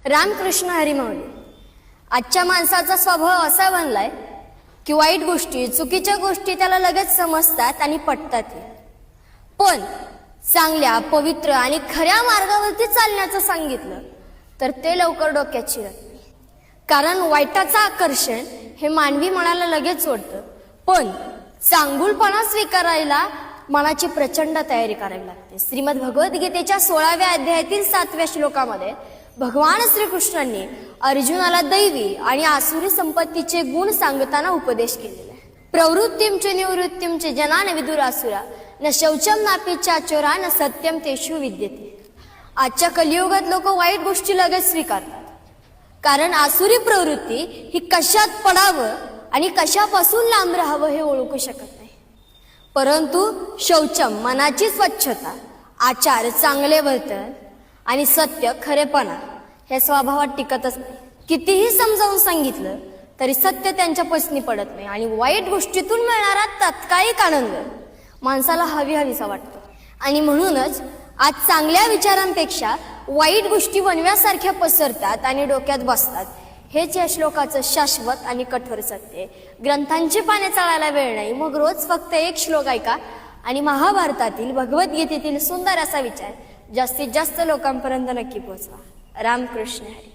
रामकृष्ण हरी माऊली. आजच्या माणसाचा स्वभाव असा बनलाय की वाईट गोष्टी, चुकीच्या गोष्टी त्याला लगेच समजतात आणि पटतात. पण चांगल्या, पवित्र आणि खऱ्या मार्गावरती चालण्याचं सांगितलं तर ते लवकर डोक्यात शिरत नाही. कारण वाईटाचं आकर्षण हे मानवी मनाला लगेच ओढतं, पण चांगुलपणा स्वीकारायला मनाची प्रचंड तयारी करावी लागते. श्रीमद भगवद्गीतेच्या 16व्या अध्यायातील 7व्या श्लोकामध्ये भगवान श्रीकृष्णांनी अर्जुनाला दैवी आणि आसुरी संपत्तीचे गुण सांगताना उपदेश केलेला आहे. प्रवृत्तींचे निवृत्तींचे जनान विदुरासुरा न शौचम नापी चाचोरा न सत्यम तेषु विद्यते. आजच्या कलियुगात लोक वाईट गोष्टी लगेच स्वीकारतात, कारण आसुरी प्रवृत्ती ही कशात पडावं आणि कशापासून लांब राहावं हे ओळखू शकत नाही. परंतु शौचम मनाची स्वच्छता, आचार चांगले वर्तन आणि सत्य खरेपणा हे स्वभावात टिकतच नाही. कितीही समजावून सांगितलं तरी सत्य त्यांच्या पसनी पडत नाही आणि वाईट गोष्टीतून मिळणारा तात्कालिक आनंद माणसाला हवीसा वाटतो. आणि म्हणूनच आज चांगल्या विचारांपेक्षा वाईट गोष्टी वणव्यासारख्या पसरतात आणि डोक्यात बसतात. हेच या श्लोकाचं शाश्वत आणि कठोर सत्य आहे. ग्रंथांची पाने चाळायला वेळ नाही, मग रोज फक्त एक श्लोक ऐका आणि महाभारतातील, भगवद्गीतेतील सुंदर असा विचार जास्तीत जास्त लोकांपर्यंत नक्की पोहोचवा. रामकृष्ण हरी.